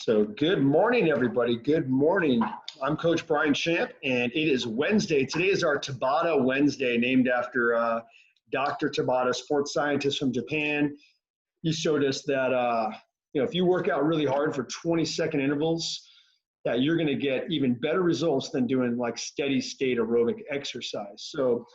So good morning, everybody. Good morning. I'm Coach Brien Shamp, and it is Wednesday. Today is our TATABA Wednesday, named after Dr. Tabata, sports scientist from Japan. He showed us that if you work out really hard for 20-second intervals, that you're going to get even better results than doing like steady state aerobic exercise. So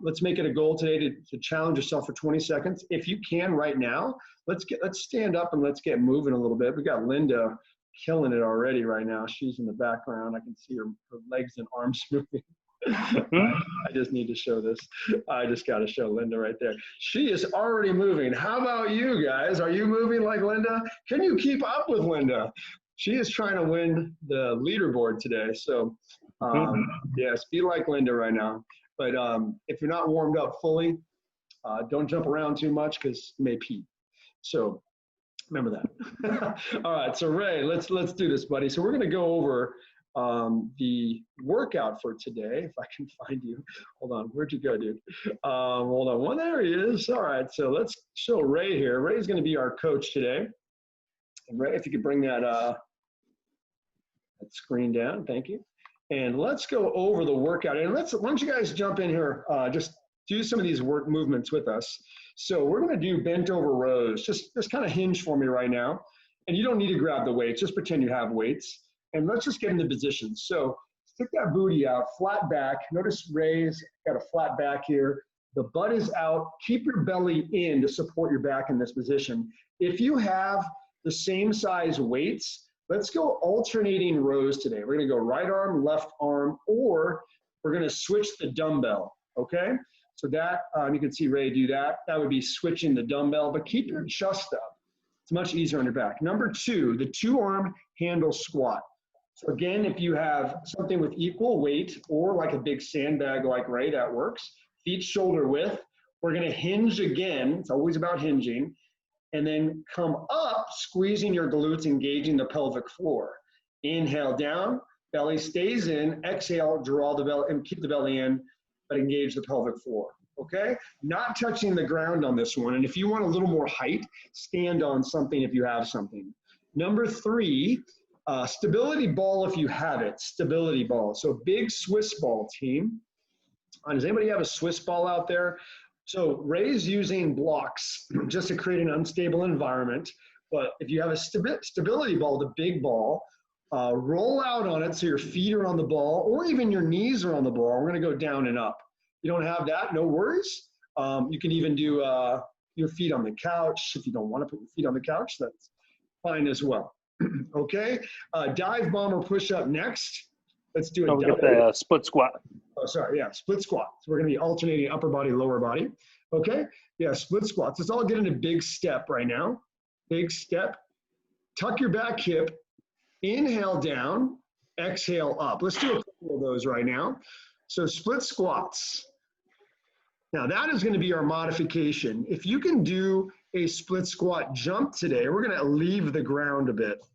let's make it a goal today to challenge yourself for 20 seconds. If you can right now, let's stand up and let's get moving a little bit. We got Linda killing it already right now. She's in the background. I can see her legs and arms moving. I just need to show this. I just got to show Linda right there. She is already moving. How about you guys? Are you moving like Linda? Can you keep up with Linda? She is trying to win the leaderboard today. So yes, be like Linda right now. But if you're not warmed up fully, don't jump around too much because you may pee. So remember that. All right, so Ray, let's do this, buddy. So we're going to go over the workout for today. If I can find you. Hold on, where'd you go, dude? Hold on, well, there he is. All right, so let's show Ray here. Ray's going to be our coach today. And Ray, if you could bring that screen down, thank you. And let's go over the workout. And why don't you guys jump in here, just do some of these work movements with us. So we're going to do bent over rows. Just kind of hinge for me right now. And you don't need to grab the weights. Just pretend you have weights. And let's just get into position. So stick that booty out, flat back. Notice Ray's got a flat back here. The butt is out. Keep your belly in to support your back in this position. If you have the same size weights, let's go alternating rows today. We're going to go right arm, left arm, or we're going to switch the dumbbell, okay? So that, you can see Ray do that. That would be switching the dumbbell, but keep your chest up. It's much easier on your back. Number 2, the 2-arm handle squat. So again, if you have something with equal weight or like a big sandbag like Ray, that works. Feet shoulder width. We're going to hinge again. It's always about hinging. And then come up, squeezing your glutes, engaging the pelvic floor. Inhale down, belly stays in. Exhale, draw the belly and keep the belly in, but engage the pelvic floor, okay? Not touching the ground on this one. And if you want a little more height, stand on something if you have something. Number 3, stability ball if you have it, stability ball. So big Swiss ball team. Does anybody have a Swiss ball out there? So Ray's using blocks just to create an unstable environment. But if you have a stability ball, the big ball, roll out on it so your feet are on the ball or even your knees are on the ball. We're going to go down and up. You don't have that, no worries. You can even do your feet on the couch. If you don't want to put your feet on the couch, that's fine as well. Okay, dive bomb or push up next. Let's do it. We got the split squat. Oh, sorry, yeah, split squat. So we're going to be alternating upper body, lower body. Okay, yeah, split squats. Let's all get in a big step right now. Big step. Tuck your back hip. Inhale down. Exhale up. Let's do a couple of those right now. So split squats. Now that is going to be our modification. If you can do a split squat jump today, we're going to leave the ground a bit.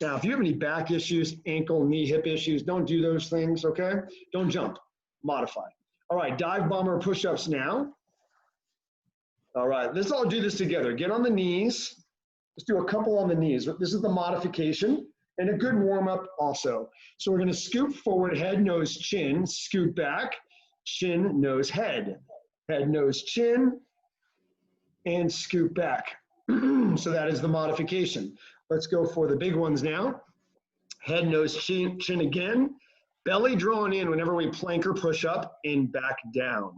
Now, if you have any back issues, ankle, knee, hip issues, don't do those things, okay? Don't jump, modify. All right, dive bomber push-ups now. All right, let's all do this together. Get on the knees. Let's do a couple on the knees. This is the modification and a good warm-up also. So we're gonna scoop forward, head, nose, chin, scoot back, chin, nose, head, nose, chin, and scoot back. So that is the modification. Let's go for the big ones now. Head, nose, chin again. Belly drawn in whenever we plank or push up and back down.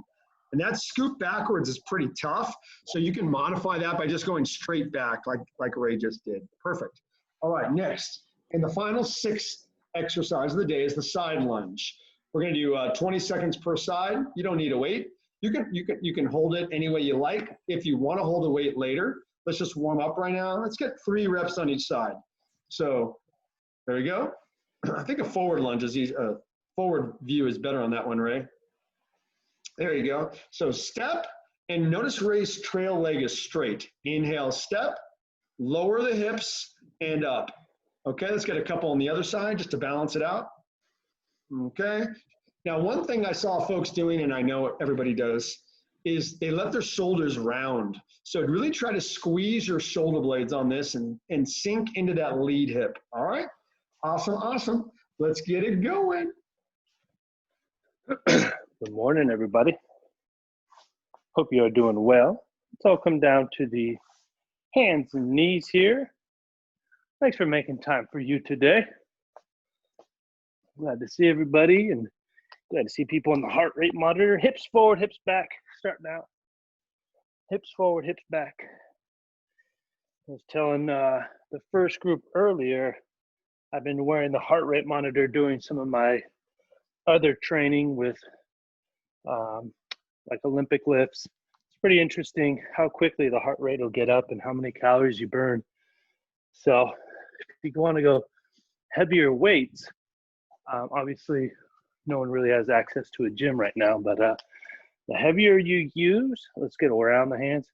And that scoop backwards is pretty tough. So you can modify that by just going straight back like Ray just did. Perfect. All right, next. And the final 6 exercise of the day is the side lunge. We're gonna do 20 seconds per side. You don't need a weight. You can hold it any way you like. If you wanna hold a weight later, let's just warm up right now. Let's get 3 reps on each side. So there we go. I think a forward lunge is easy. Forward view is better on that one, Ray. There you go. So step, and notice Ray's trail leg is straight. Inhale, step, lower the hips, and up. Okay, let's get a couple on the other side just to balance it out. Okay. Now, one thing I saw folks doing, and I know everybody does, is they let their shoulders round. So really try to squeeze your shoulder blades on this and sink into that lead hip. All right? Awesome, awesome. Let's get it going. Good morning, everybody. Hope you are doing well. Let's all come down to the hands and knees here. Thanks for making time for you today. Glad to see everybody and glad to see people on the heart rate monitor. Hips forward, hips back. Starting out. Hips forward, hips back. I was telling the first group earlier, I've been wearing the heart rate monitor doing some of my other training with like Olympic lifts. It's pretty interesting how quickly the heart rate will get up and how many calories you burn. So if you want to go heavier weights, obviously no one really has access to a gym right now, but the heavier you use, let's get around the hands,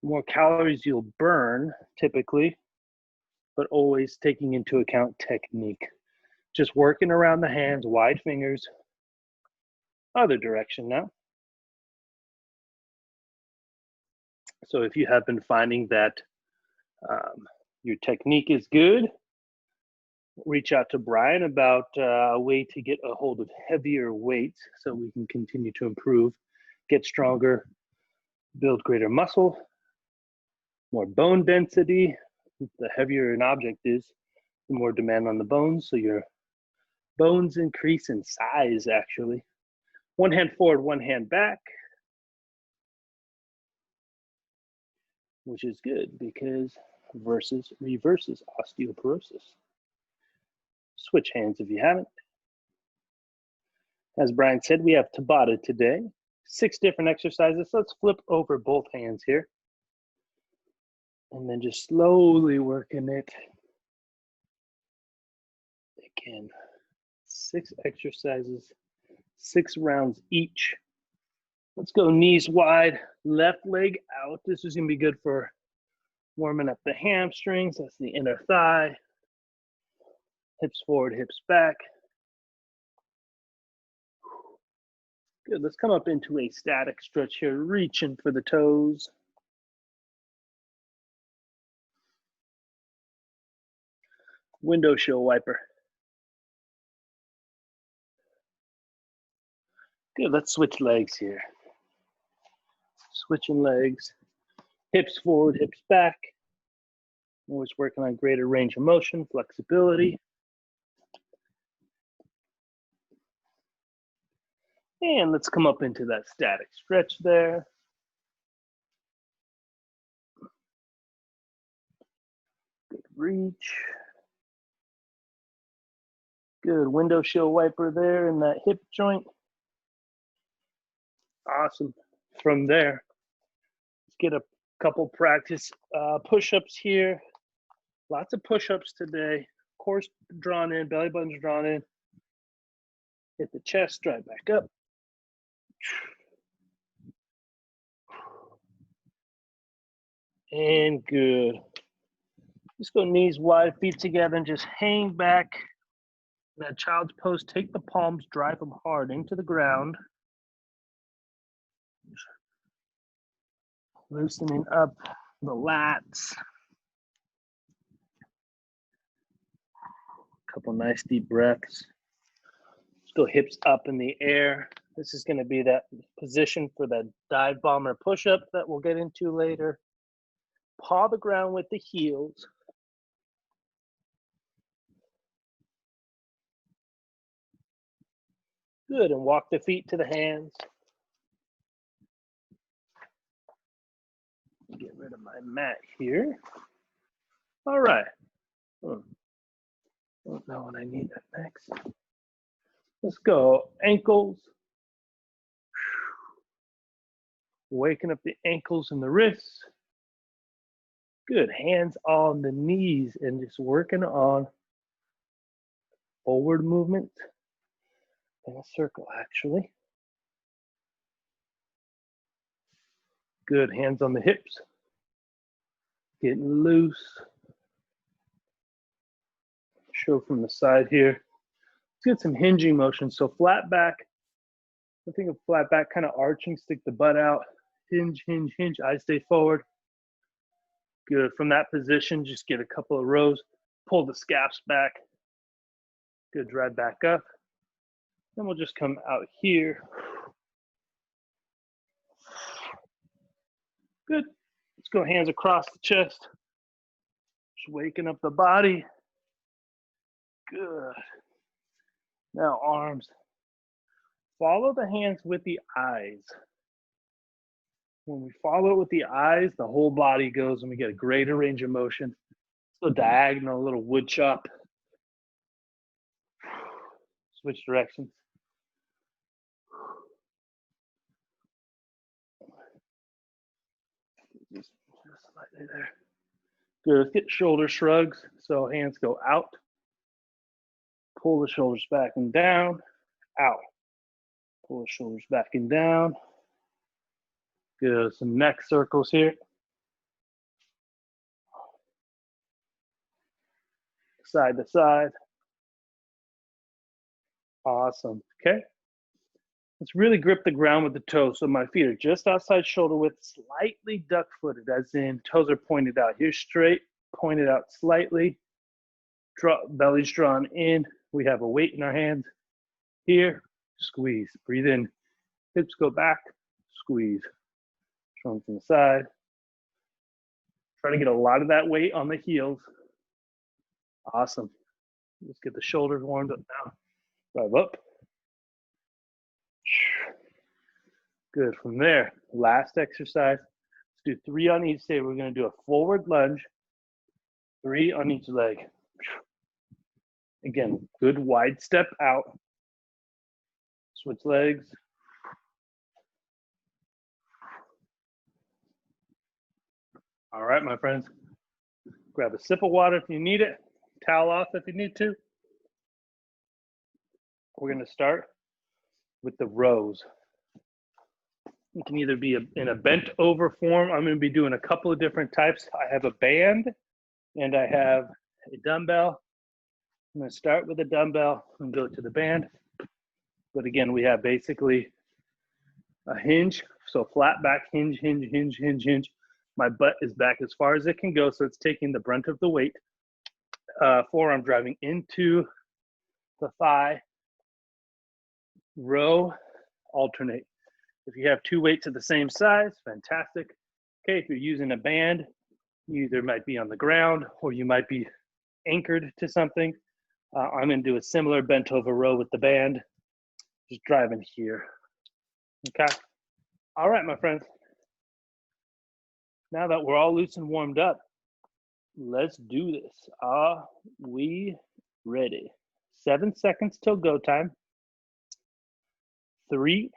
the more calories you'll burn typically, but always taking into account technique. Just working around the hands, wide fingers. Other direction now. So if you have been finding that your technique is good, reach out to Brien about a way to get a hold of heavier weights so we can continue to improve, get stronger, build greater muscle, more bone density. The heavier an object is, the more demand on the bones. So your bones increase in size, actually. One hand forward, one hand back, which is good because reverses osteoporosis. Switch hands if you haven't. As Brien said, we have Tabata today. 6 different exercises. Let's flip over both hands here. And then just slowly working it. Again, 6 exercises, 6 rounds each. Let's go knees wide, left leg out. This is gonna be good for warming up the hamstrings. That's the inner thigh. Hips forward, hips back. Good, let's come up into a static stretch here, reaching for the toes. Window wiper. Good, let's switch legs here. Switching legs, hips forward, hips back. Always working on greater range of motion, flexibility. And let's come up into that static stretch there. Good reach. Good window wiper there in that hip joint. Awesome. From there, let's get a couple practice push-ups here. Lots of push-ups today. Core drawn in, belly button's drawn in. Hit the chest, drive back up. And good. Just go knees wide, feet together, and just hang back. That child's pose, take the palms, drive them hard into the ground. Loosening up the lats. Couple nice deep breaths. Let's go hips up in the air. This is going to be that position for that dive bomber push-up that we'll get into later. Paw the ground with the heels. Good, and walk the feet to the hands. Get rid of my mat here. All right. Don't know what I need next. Let's go ankles. Waking up the ankles and the wrists. Good, hands on the knees and just working on forward movement in a circle, actually. Good, hands on the hips. Getting loose. Show from the side here. Let's get some hinging motion. So flat back. I think of flat back, kind of arching, stick the butt out. Hinge, hinge, hinge. I stay forward. Good. From that position, just get a couple of rows. Pull the scaps back. Good. Drive back up. Then we'll just come out here. Good. Let's go hands across the chest. Just waking up the body. Good. Now arms. Follow the hands with the eyes. When we follow it with the eyes, the whole body goes and we get a greater range of motion. So diagonal, little wood chop. Switch directions. Just slightly there. Good. Let's get shoulder shrugs. So hands go out. Pull the shoulders back and down. Out. Pull the shoulders back and down. Good. Some neck circles here. Side to side. Awesome. Okay. Let's really grip the ground with the toes. So my feet are just outside shoulder width, slightly duck-footed, as in toes are pointed out. Here straight, pointed out slightly. Belly's drawn in. We have a weight in our hands. Here, squeeze. Breathe in. Hips go back, squeeze. Strong from the side. Try to get a lot of that weight on the heels. Awesome. Let's get the shoulders warmed up now. Drive up. Good. From there, last exercise. Let's do 3 on each day. We're going to do a forward lunge, 3 on each leg. Again, good wide step out. Switch legs. All right, my friends. Grab a sip of water if you need it. Towel off if you need to. We're going to start with the rows. It can either be in a bent over form. I'm going to be doing a couple of different types. I have a band and I have a dumbbell. I'm going to start with a dumbbell and go to the band. But again, we have basically a hinge. So flat back, hinge, hinge, hinge, hinge, hinge. My butt is back as far as it can go. So it's taking the brunt of the weight. Forearm driving into the thigh. Row, alternate. If you have 2 weights of the same size, fantastic. Okay, if you're using a band, you either might be on the ground or you might be anchored to something. I'm going to do a similar bent over row with the band. Just driving here. Okay. All right, my friends. Now that we're all loose and warmed up, let's do this. Are we ready? 7 seconds till go time. 3,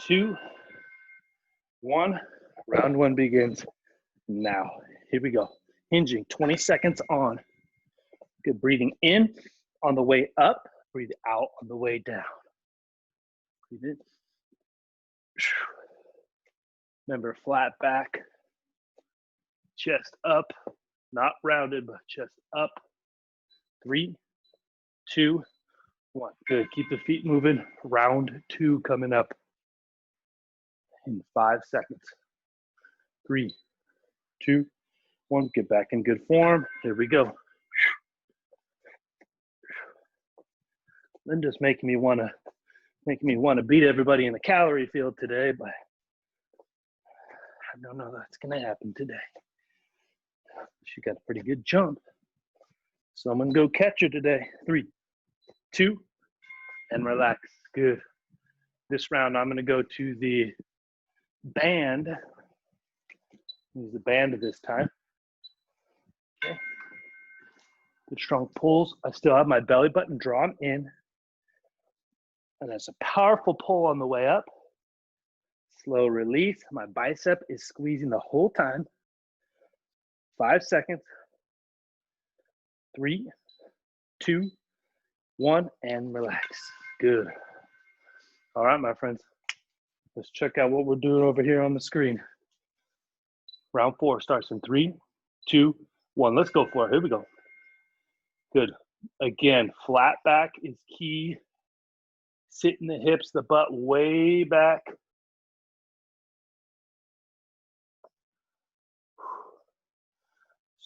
2, 1. Round 1 begins now. Here we go. Hinging, 20 seconds on. Good. Breathing in on the way up. Breathe out on the way down. Breathe in. Remember, flat back. Chest up. Not rounded, but chest up. 3, 2, 1. Good. Keep the feet moving. Round 2 coming up in 5 seconds. 3, 2, 1. Get back in good form. Here we go. Linda's making me want to beat everybody in the calorie field today, but I don't know that's gonna happen today. She got a pretty good jump. Someone go catch her today. 3, 2, and relax. Good. This round, I'm gonna go to the band. Use the band this time. Okay. Good strong pulls. I still have my belly button drawn in. And that's a powerful pull on the way up. Slow release. My bicep is squeezing the whole time. 5 seconds. 3, 2, 1, and relax. Good. All right, my friends. Let's check out what we're doing over here on the screen. Round 4 starts in 3, 2, 1. Let's go for it. Here we go. Good. Again, flat back is key. Sitting the hips, the butt way back.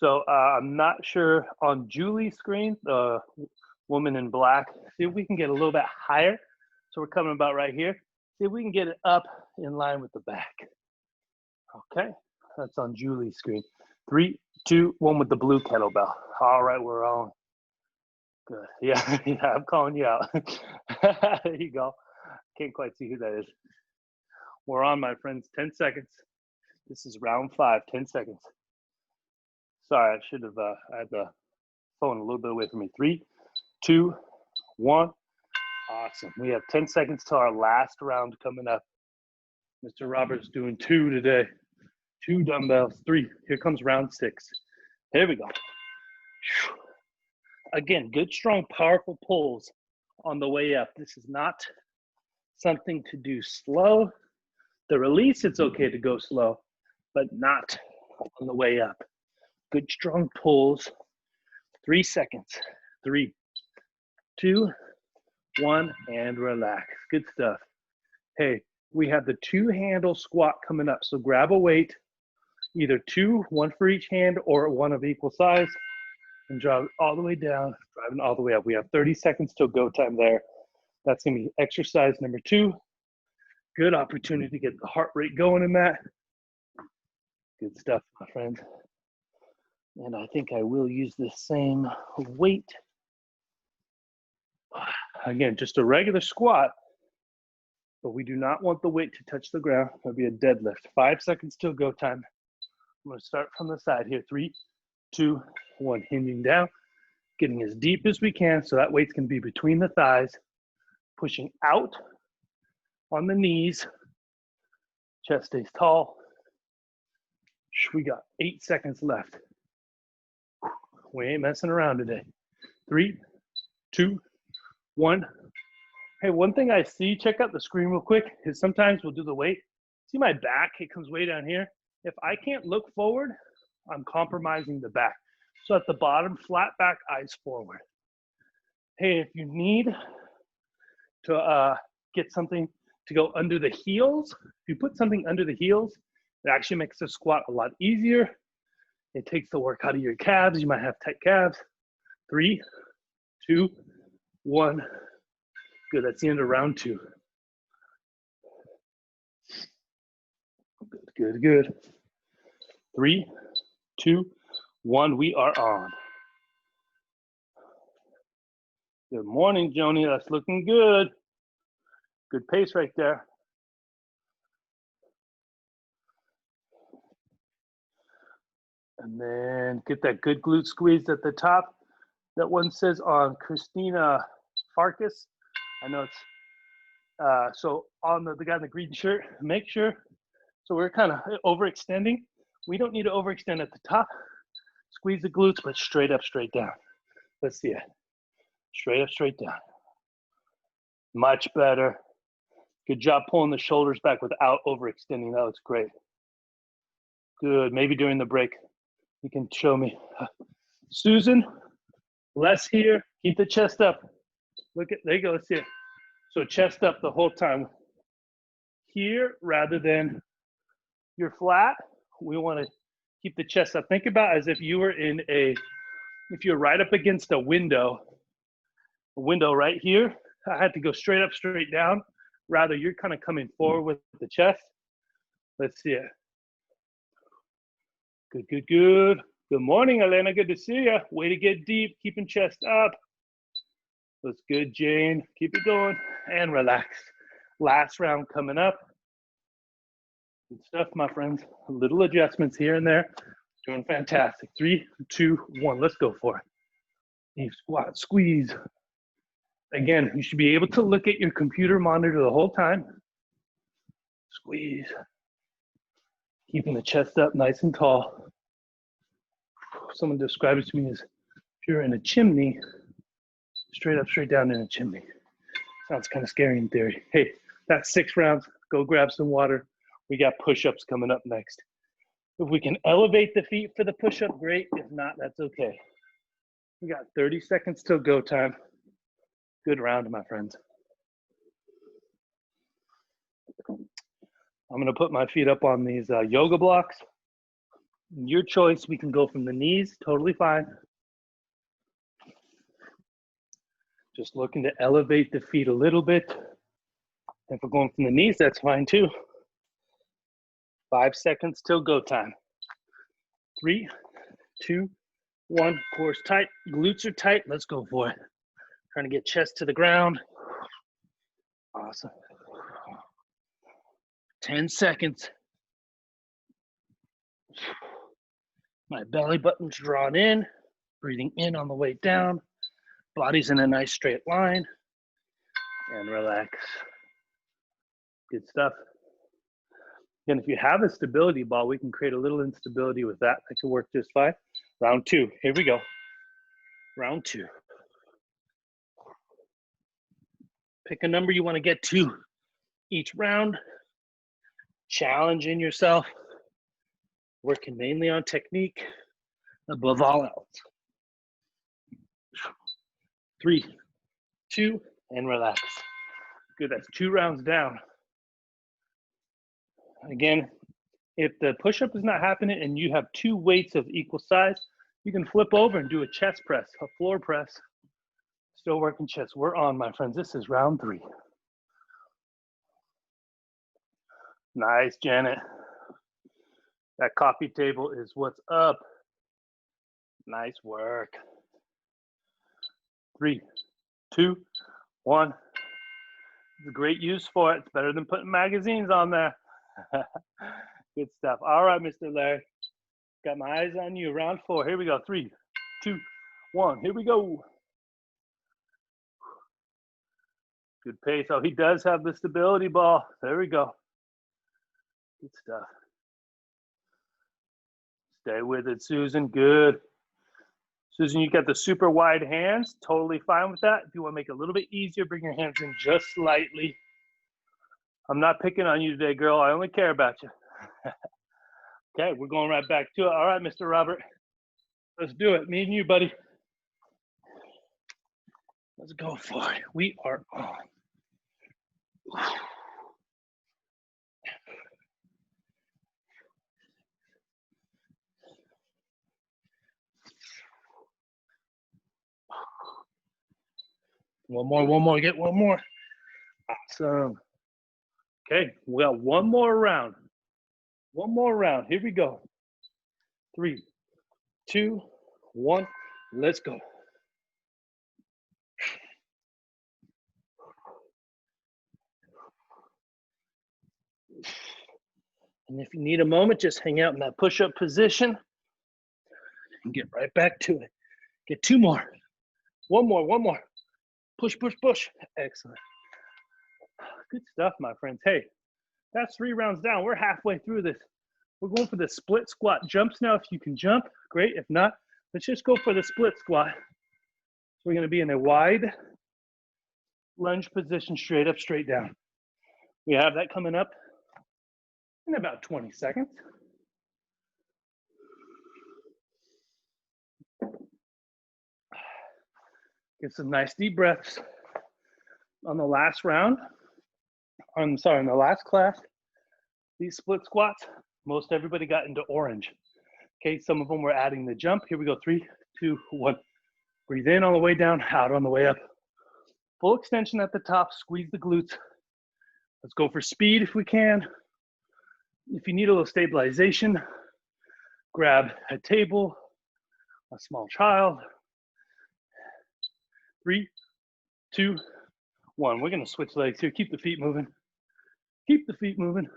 So I'm not sure on Julie's screen, the woman in black. See if we can get a little bit higher. So we're coming about right here. See if we can get it up in line with the back. Okay, that's on Julie's screen. 3, 2, 1 with the blue kettlebell. All right, we're on. Good. Yeah, yeah, I'm calling you out. There you go. Can't quite see who that is. We're on, my friends. 10 seconds. This is round 5. 10 seconds. Sorry, I should have had the phone a little bit away from me. 3, 2, 1. Awesome. We have 10 seconds to our last round coming up. Mr. Roberts doing 2 today. 2 dumbbells. 3. Here comes round 6. Here we go. Again, good, strong, powerful pulls on the way up. This is not something to do slow. The release, it's okay to go slow, but not on the way up. Good, strong pulls. 3 seconds. 3, 2, 1, and relax. Good stuff. Hey, we have the 2-handle squat coming up. So grab a weight, either 2, 1 for each hand, or 1 of equal size, and drive it all the way down, driving all the way up. We have 30 seconds till go time there. That's gonna be exercise number 2. Good opportunity to get the heart rate going in that. Good stuff, my friends. And I think I will use the same weight. Again, just a regular squat, but we do not want the weight to touch the ground. It'll be a deadlift. 5 seconds till go time. I'm gonna start from the side here. 3, 2, 1, hinging down, getting as deep as we can so that weight's gonna be between the thighs, pushing out on the knees, chest stays tall. We got 8 seconds left. We ain't messing around today. 3, 2, 1. Hey, one thing I see, check out the screen real quick, is sometimes we'll do the weight. See my back, it comes way down here. If I can't look forward, I'm compromising the back. So at the bottom, flat back, eyes forward. Hey, if you need to get something to go under the heels, if you put something under the heels, it actually makes the squat a lot easier. It takes the work out of your calves. You might have tight calves. 3, 2, 1. Good, that's the end of round 2. Good, good, good. 3, 2, 1, we are on. Good morning, Joni, that's looking good. Good pace right there. And then get that good glute squeeze at the top. That one says on Christina Farkas. I know it's, so on the guy in the green shirt, make sure, so we're kind of overextending. We don't need to overextend at the top. Squeeze the glutes, but straight up, straight down. Let's see it. Straight up, straight down. Much better. Good job pulling the shoulders back without overextending. That looks great. Good. Maybe during the break, you can show me. Susan, less here. Keep the chest up. Look at, there you go. Let's see it. So chest up the whole time. Here, rather than you're flat, we want to keep the chest up. Think about as if you were in a, if you're right up against a window right here. I had to go straight up, straight down. Rather, you're kind of coming forward with the chest. Let's see it. Good, good, good. Good morning, Elena. Good to see you. Way to get deep, keeping chest up. That's good, Jane. Keep it going and relax. Last round coming up. Good stuff, my friends. Little adjustments here and there. Doing fantastic. 3, 2, 1. Let's go for it. Deep squat, squeeze. Again, you should be able to look at your computer monitor the whole time. Squeeze. Keeping the chest up nice and tall. Someone described it to me as if you're in a chimney, straight up, straight down in a chimney. Sounds kind of scary in theory. Hey, that's 6 rounds. Go grab some water. We got push-ups coming up next. If we can elevate the feet for the push-up, great. If not, that's okay. We got 30 seconds till go time. Good round, my friends. I'm gonna put my feet up on these yoga blocks. Your choice, we can go from the knees, totally fine. Just looking to elevate the feet a little bit. If we're going from the knees, that's fine too. 5 seconds till go time. 3, 2, 1. Core's tight, glutes are tight. Let's go for it. Trying to get chest to the ground. Awesome. 10 seconds. My belly button's drawn in, breathing in on the way down. Body's in a nice straight line. And relax. Good stuff. And if you have a stability ball, we can create a little instability with that. That could work just fine. Round 2. Here we go. Round 2. Pick a number you want to get to each round. Challenging yourself. Working mainly on technique above all else. 3, 2, and relax. Good, that's 2 rounds down. Again, if the push-up is not happening and you have 2 weights of equal size, you can flip over and do a chest press, a floor press. Still working chest. We're on, my friends. This is round 3. Nice, Janet. That coffee table is what's up. Nice work. 3, 2, 1. It's a great use for it. It's better than putting magazines on there. Good stuff. All right, Mr. Larry. Got my eyes on you. Round 4. Here we go. 3, 2, 1. Here we go. Good pace. Oh, he does have the stability ball. There we go. Good stuff. Stay with it, Susan. Good. Susan, you got the super wide hands. Totally fine with that. If you want to make it a little bit easier, bring your hands in just slightly. I'm not picking on you today, girl. I only care about you. Okay, we're going right back to it. All right, Mr. Robert. Let's do it. Me and you, buddy. Let's go for it. We are on. One more, get one more. Awesome. Okay, we got one more round. One more round. Here we go. 3, 2, 1. Let's go. And if you need a moment, just hang out in that push-up position and get right back to it. Get 2 more. One more. Push, push, push. Excellent. Good stuff, my friends. Hey, that's 3 rounds down. We're halfway through this. We're going for the split squat jumps now. If you can jump, great. If not, let's just go for the split squat. So we're going to be in a wide lunge position, straight up, straight down. We have that coming up in about 20 seconds. Get some nice deep breaths. On the last round, in the last class, these split squats, most everybody got into orange. Okay, some of them were adding the jump. Here we go, 3, 2, 1. Breathe in on the way down, out on the way up. Full extension at the top, squeeze the glutes. Let's go for speed if we can. If you need a little stabilization, grab a table, a small child. 3, 2, 1. We're gonna switch legs here. Keep the feet moving. Keep the feet moving.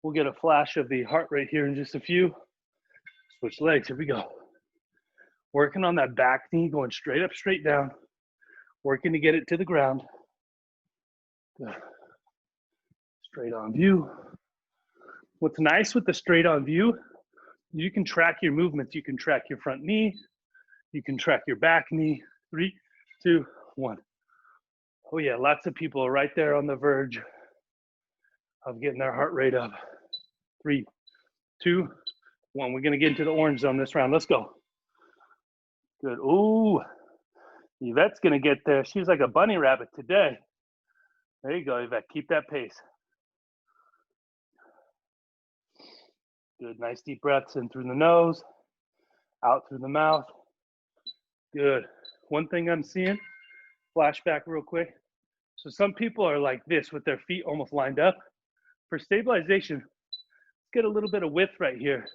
We'll get a flash of the heart rate here in just a few. Switch legs, here we go. Working on that back knee, going straight up, straight down. Working to get it to the ground. Good. Straight on view. What's nice with the straight on view, you can track your movements. You can track your front knee. You can track your back knee. 3, 2, 1. Oh yeah, lots of people are right there on the verge of getting their heart rate up. 3, 2, 1. We're gonna get into the orange zone this round. Let's go. Good. Ooh, Yvette's gonna get there. She's like a bunny rabbit today. There you go, Yvette. Keep that pace. Good, nice deep breaths in through the nose, out through the mouth. Good. One thing I'm seeing, flashback real quick. So some people are like this with their feet almost lined up. For stabilization, get a little bit of width right here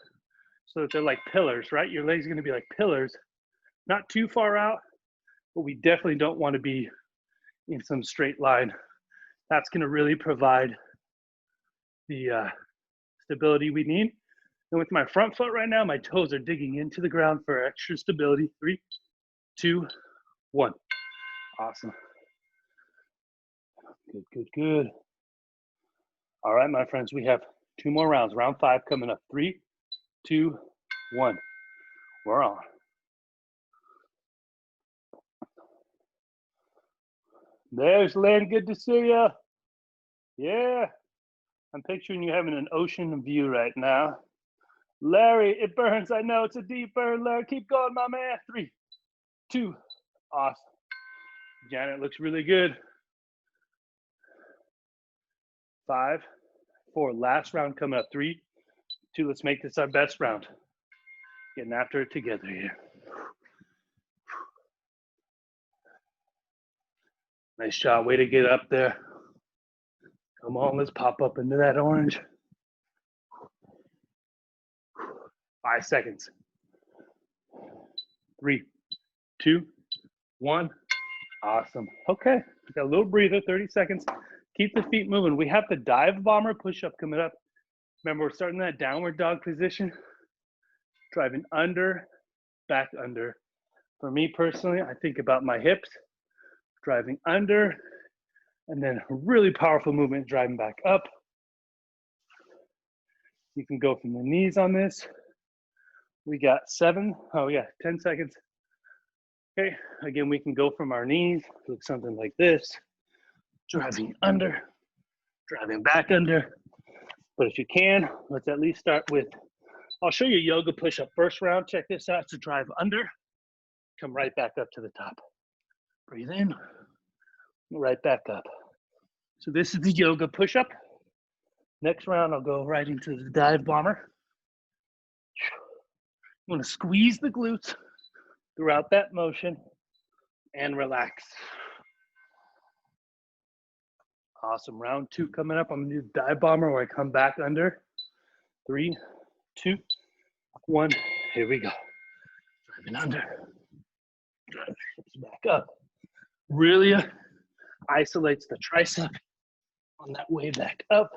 so that they're like pillars, right? Your legs are gonna be like pillars, not too far out, but we definitely don't want to be in some straight line. That's gonna really provide the stability we need. And with my front foot right now, my toes are digging into the ground for extra stability. 3, 2, 1. Awesome. Good, good, good. All right, my friends, we have 2 more rounds. Round 5 coming up. 3, 2, 1. We're on. There's Lynn. Good to see you. Yeah. I'm picturing you having an ocean view right now. Larry, it burns. I know it's a deep burn, Larry. Keep going, my man. 3, 2. Awesome. Janet looks really good. 5, 4. Last round coming up. 3, 2. Let's make this our best round. Getting after it together here. Nice job. Way to get up there. Come on, let's pop up into that orange. 5 seconds. 3, 2, 1. Awesome. Okay, got a little breather, 30 seconds. Keep the feet moving. We have the dive bomber push-up coming up. Remember, we're starting that downward dog position. Driving under, back under. For me personally, I think about my hips. Driving under, and then a really powerful movement, driving back up. You can go from the knees on this. We got 10 seconds. Okay, again, we can go from our knees, look something like this. Driving under, driving back under. But if you can, let's at least start with, I'll show you yoga push-up first round. Check this out, to drive under, come right back up to the top. Breathe in, right back up. So this is the yoga push-up. Next round, I'll go right into the dive bomber. You want to squeeze the glutes throughout that motion and relax. Awesome. Round 2 coming up. I'm going to do dive bomber where I come back under. 3, 2, 1. Here we go. Driving under. Drive hips back up. Really isolates the tricep on that way back up.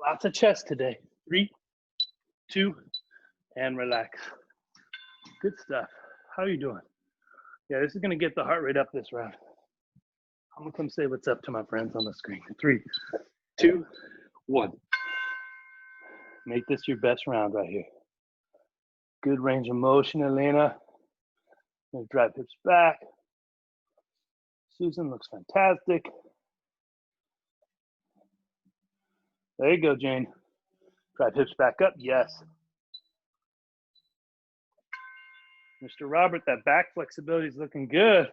Lots of chest today. 3, 2, and relax. Good stuff. How are you doing? Yeah, this is gonna get the heart rate up this round. I'm gonna come say what's up to my friends on the screen. 3, 2, 1. Make this your best round right here. Good range of motion, Elena. Gonna drive hips back. Susan looks fantastic. There you go, Jane. Drive hips back up, yes. Mr. Robert, that back flexibility is looking good.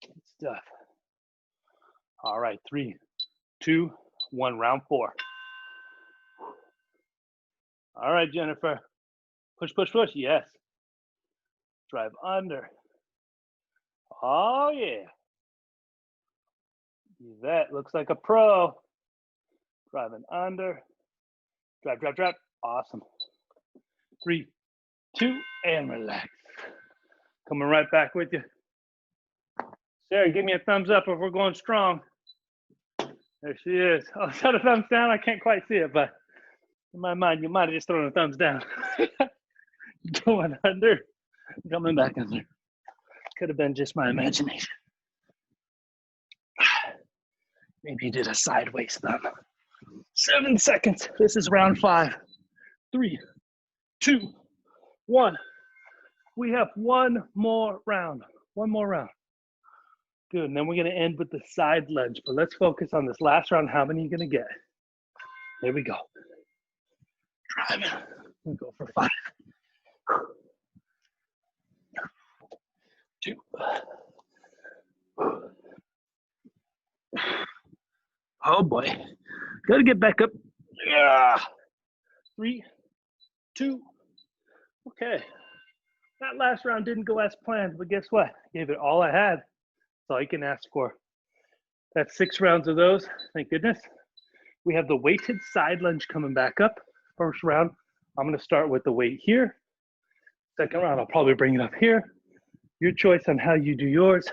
Good stuff. All right, 3, 2, 1, round 4. All right, Jennifer. Push, push, push, yes. Drive under. Oh, yeah. Yvette looks like a pro. Driving under. Drive, drive, drive. Awesome. 3, 2, and relax. Coming right back with you. Sarah, give me a thumbs up if we're going strong. There she is. Oh, is that a thumbs down? I can't quite see it, but in my mind, you might have just thrown a thumbs down. Going under, coming back under. Could have been just my imagination. Maybe you did a sideways thumb. 7 seconds. This is round 5. 3, 2, 1. We have one more round. One more round. Good. And then we're going to end with the side lunge. But let's focus on this last round. How many are you going to get? There we go. Driving. We'll go for 5. 2. Oh boy. Gotta get back up. Yeah. 3, 2. Okay. That last round didn't go as planned, but guess what? Gave it all I had. That's all you can ask for. That's 6 rounds of those. Thank goodness. We have the weighted side lunge coming back up. First round, I'm going to start with the weight here. Second round, I'll probably bring it up here. Your choice on how you do yours.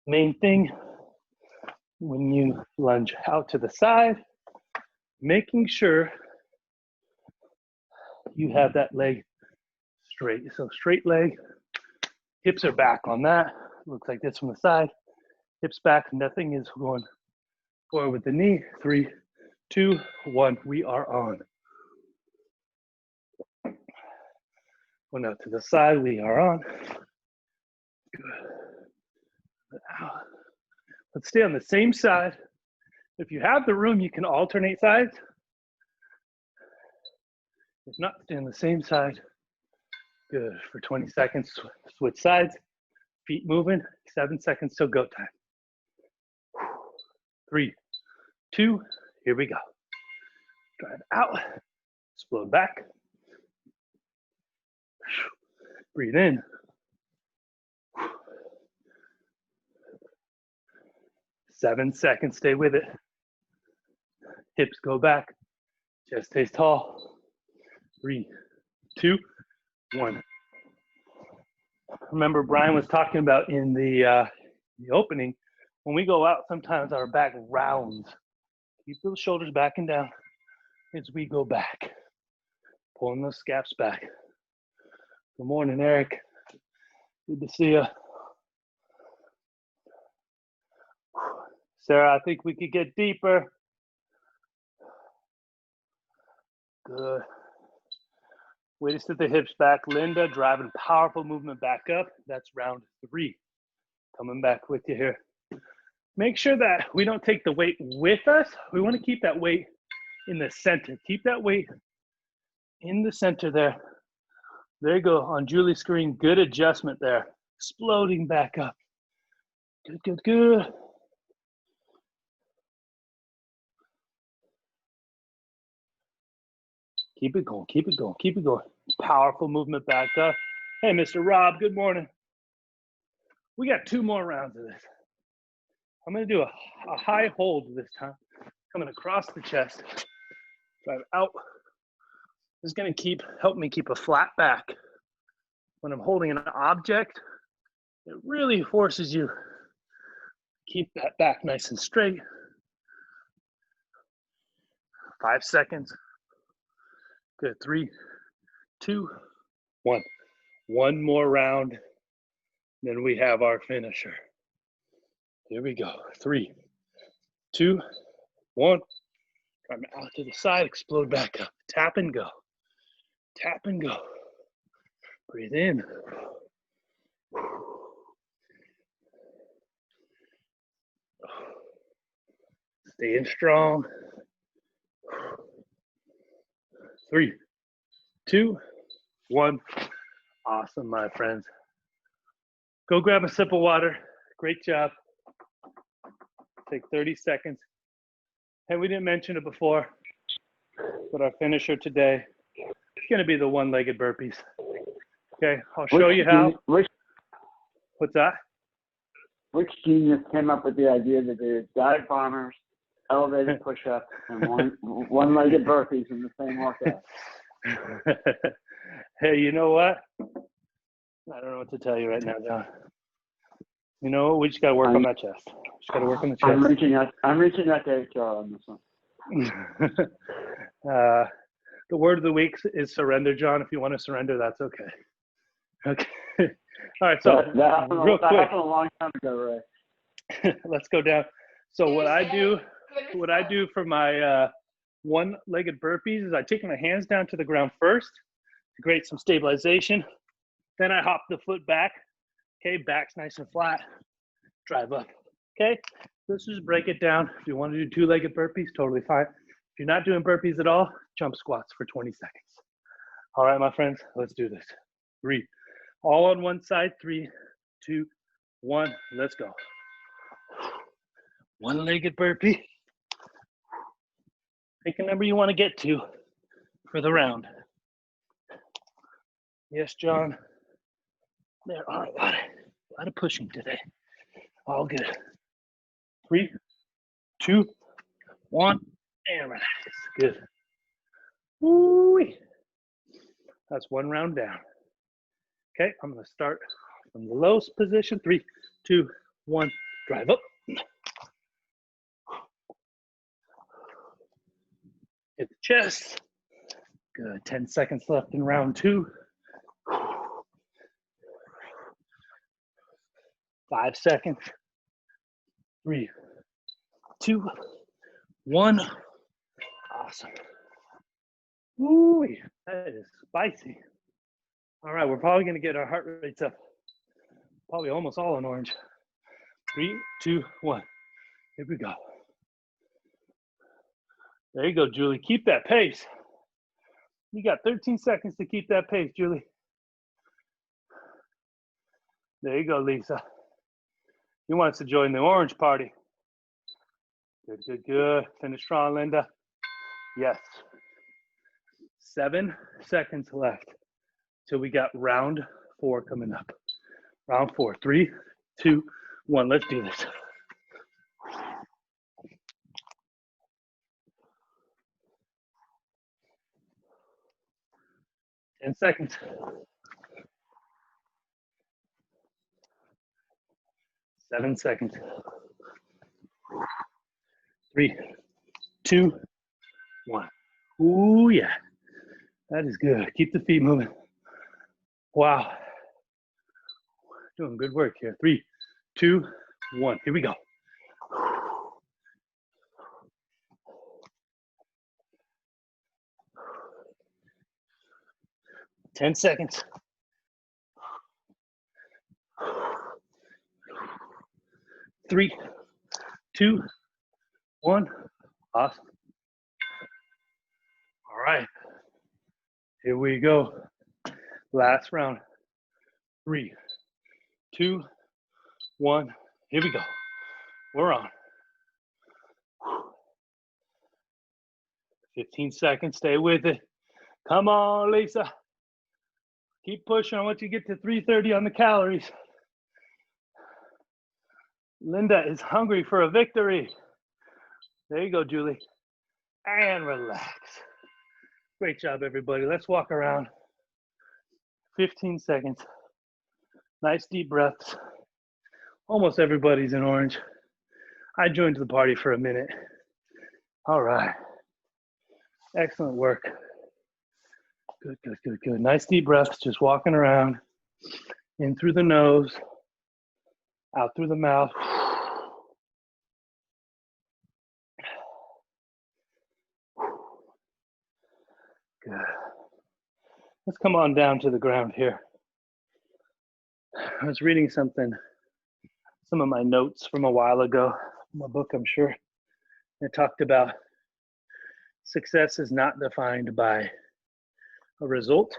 Main thing, when you lunge out to the side, making sure you have that leg straight. So straight leg, hips are back on that. Looks like this from the side. Hips back, nothing is going forward with the knee. 3, 2, 1, we are on. One out to the side, we are on. Good. Let's stay on the same side. If you have the room, you can alternate sides. If not, stay on the same side. Good, for 20 seconds, switch sides. Feet moving, 7 seconds till go time. 3, 2, here we go. Drive out, explode back. Breathe in. 7 seconds, stay with it. Hips go back, chest stays tall. 3, 2, 1. Remember Brian was talking about in the opening, when we go out, sometimes our back rounds. Keep those shoulders back and down as we go back. Pulling those scaps back. Good morning, Eric. Good to see you. Sarah, I think we could get deeper. Good. Way to sit the hips back. Linda, driving powerful movement back up. That's round 3. Coming back with you here. Make sure that we don't take the weight with us. We want to keep that weight in the center. Keep that weight in the center there. There you go on Julie's screen. Good adjustment there. Exploding back up. Good, good, good. Keep it going, keep it going, keep it going. Powerful movement back up. Hey, Mr. Rob, good morning. We got 2 more rounds of this. I'm gonna do a high hold this time. Coming across the chest, drive out. This is gonna help me keep a flat back. When I'm holding an object, it really forces you to keep that back nice and straight. 5 seconds. Good, 3, 2, 1. One more round, then we have our finisher. Here we go. 3, 2, 1. Come out to the side, explode back up. Tap and go. Tap and go. Breathe in. Staying strong. 3, 2, 1. Awesome, my friends. Go grab a sip of water. Great job. Take 30 seconds. And we didn't mention it before, but our finisher today is going to be the one-legged burpees. Okay, I'll show you how. What's that? Which genius came up with the idea that there's dive bombers, elevated push-ups, and one-legged burpees in the same workout? Hey, you know what? I don't know what to tell you right now, John. You know, we just got to work on that chest. Just got to work on the chest. I'm reaching out to HR on this one. The word of the week is surrender, John. If you want to surrender, that's okay. Okay. All right. So that happened a long time ago, Ray. Let's go down. So what I do for my one-legged burpees is I take my hands down to the ground first to create some stabilization. Then I hop the foot back. Okay, back's nice and flat. Drive up. Okay, let's just break it down. If you want to do two-legged burpees, totally fine. If you're not doing burpees at all, jump squats for 20 seconds. All right, my friends, let's do this. 3, all on one side. 3, 2, 1, let's go. One-legged burpee. Pick a number you want to get to for the round. Yes, John. There are a lot of pushing today. All good. 3, 2, 1, and relax. Good. Woo-wee. That's one round down. Okay, I'm gonna start from the lowest position. 3, 2, 1, drive up. Hit the chest. Good, 10 seconds left in round 2. 5 seconds. 3, 2, 1. Awesome. Ooh, that is spicy. All right, we're probably gonna get our heart rates up. Probably almost all in orange. 3, 2, 1. Here we go. There you go, Julie. Keep that pace. You got 13 seconds to keep that pace, Julie. There you go, Lisa. You want us to join the orange party. Good, good, good. Finish strong, Linda. Yes. 7 seconds left till we got round 4 coming up. Round 4. 3, 2, 1. Let's do this. Ten seconds. 7 seconds. 3, 2, 1. Ooh, yeah. That is good. Keep the feet moving. Wow. Doing good work here. 3, 2, 1. Here we go. Ten seconds. 3, 2, 1. Awesome. All right. Here we go. Last round. 3, 2, 1. Here we go. We're on. 15 seconds. Stay with it. Come on, Lisa. Keep pushing. I want you to get to 330 on the calories. Linda is hungry for a victory. There you go, Julie. And relax. Great job, everybody. Let's walk around. 15 seconds. Nice deep breaths. Almost everybody's in orange. I joined the party for a minute. All right. Excellent work. Good, good, good, good. Nice deep breaths, just walking around. In through the nose, out through the mouth. Good. Let's come on down to the ground here. I was reading something, some of my notes from a while ago, my book, I'm sure. It talked about success is not defined by a result.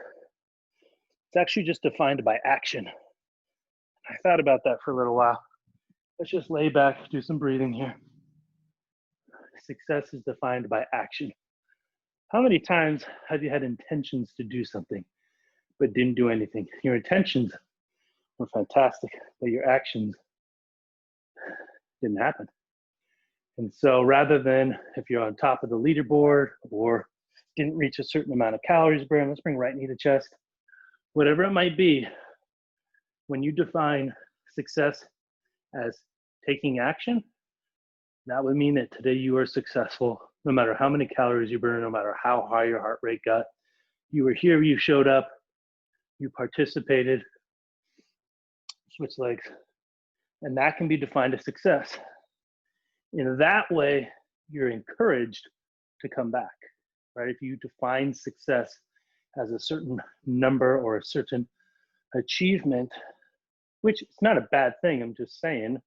It's actually just defined by action. I thought about that for a little while. Let's just lay back, do some breathing here. Success is defined by action. How many times have you had intentions to do something, but didn't do anything? Your intentions were fantastic, but your actions didn't happen. And so rather than if you're on top of the leaderboard or didn't reach a certain amount of calories burned, let's bring right knee to chest, whatever it might be, when you define success as taking action, that would mean that today you are successful, no matter how many calories you burn, no matter how high your heart rate got. You were here, you showed up, you participated, switch legs, and that can be defined as success. In that way, you're encouraged to come back, right? If you define success as a certain number or a certain achievement, which is not a bad thing, I'm just saying,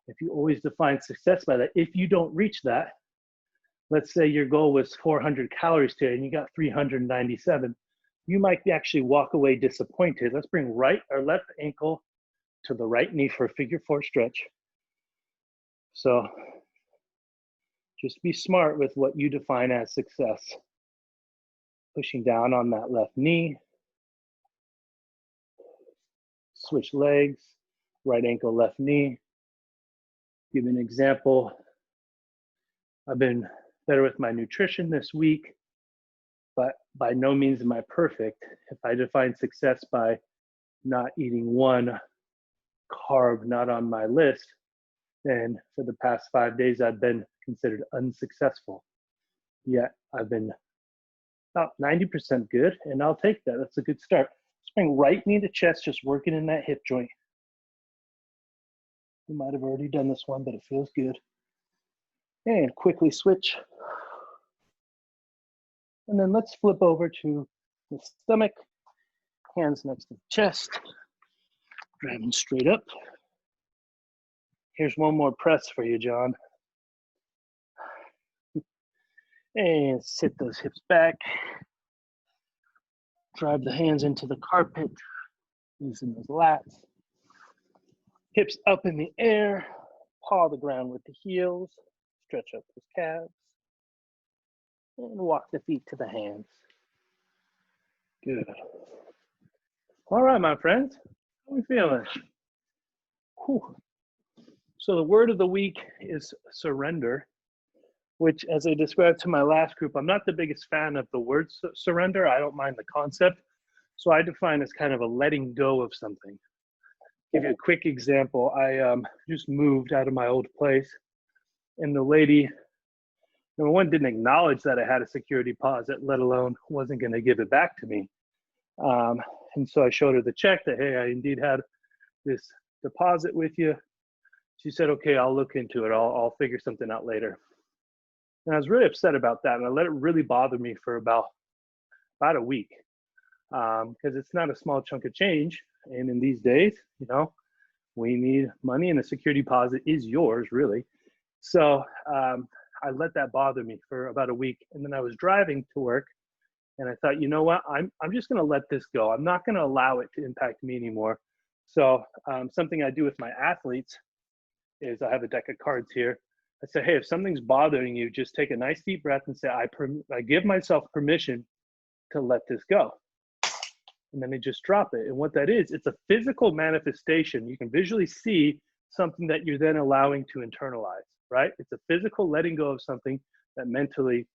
if you always define success by that, if you don't reach that, let's say your goal was 400 calories today and you got 397, you might actually walk away disappointed. Let's bring right or left ankle to the right knee for a figure 4 stretch. So Just be smart with what you define as success. Pushing down on that left knee. Switch legs, right ankle, left knee. Give you an example. I've been better with my nutrition this week, but by no means am I perfect. If I define success by not eating one carb not on my list, then for the past 5 days, I've been considered unsuccessful. Yet I've been about 90% good, and I'll take that. That's a good start. Just bring right knee to chest, just working in that hip joint. You might have already done this one, but it feels good. And quickly switch. And then let's flip over to the stomach, hands next to the chest, driving straight up. Here's one more press for you, John. And sit those hips back. Drive the hands into the carpet, using those lats. Hips up in the air, paw the ground with the heels, stretch up those calves, and walk the feet to the hands. Good. All right, my friends, how are we feeling? Whew. So the word of the week is surrender, which, as I described to my last group, I'm not the biggest fan of the word surrender. I don't mind the concept. So I define as kind of a letting go of something. Give you a quick example. I just moved out of my old place, and the lady, number one, didn't acknowledge that I had a security deposit, let alone wasn't going to give it back to me. And so I showed her the check that, hey, I indeed had this deposit with you. She said, okay, I'll look into it. I'll figure something out later. And I was really upset about that. And I let it really bother me for about a week, because it's not a small chunk of change. And in these days, you know, we need money, and a security deposit is yours, really. So I let that bother me for about a week. And then I was driving to work, and I thought, you know what, I'm just going to let this go. I'm not going to allow it to impact me anymore. So something I do with my athletes is I have a deck of cards here. I say, hey, if something's bothering you, just take a nice deep breath and say, I give myself permission to let this go. And then they just drop it. And what that is, it's a physical manifestation. You can visually see something that you're then allowing to internalize, right? It's a physical letting go of something that mentally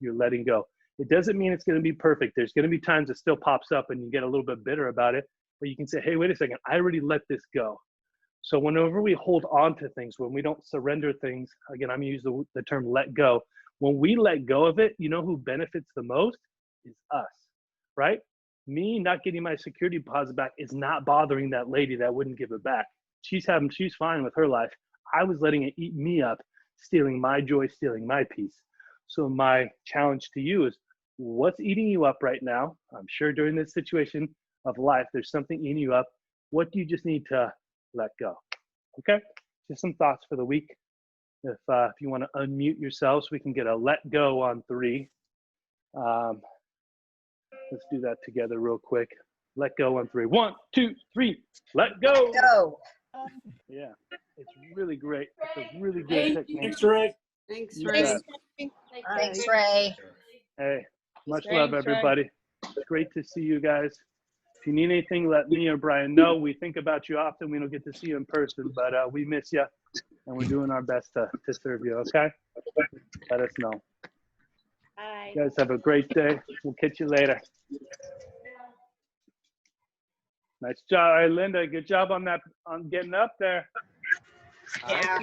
you're letting go. It doesn't mean it's going to be perfect. There's going to be times it still pops up and you get a little bit bitter about it, but you can say, hey, wait a second, I already let this go. So whenever we hold on to things, when we don't surrender things, again, I'm going to use the term let go. When we let go of it, you know who benefits the most is us, right? Me not getting my security deposit back is not bothering that lady that wouldn't give it back. She's fine with her life. I was letting it eat me up, stealing my joy, stealing my peace. So my challenge to you is, what's eating you up right now? I'm sure during this situation of life, there's something eating you up. What do you just need to let go? Okay, just some thoughts for the week. If you want to unmute yourselves, we can get a let go on 3. Let's do that together real quick. Let go on 3. 1, 2, 3. Let go. Go. Yeah, it's really great. It's a really good technique. Thanks, Ray. Thanks, You Ray. bet. Thanks, Ray. Hey, much love, everybody. It's great to see you guys. If you need anything, let me or Brian know. We think about you often. We don't get to see you in person, but we miss you, and we're doing our best to serve you, okay? Let us know. Bye. You guys have a great day. We'll catch you later. Nice job. All right, Linda, good job on getting up there. Yeah.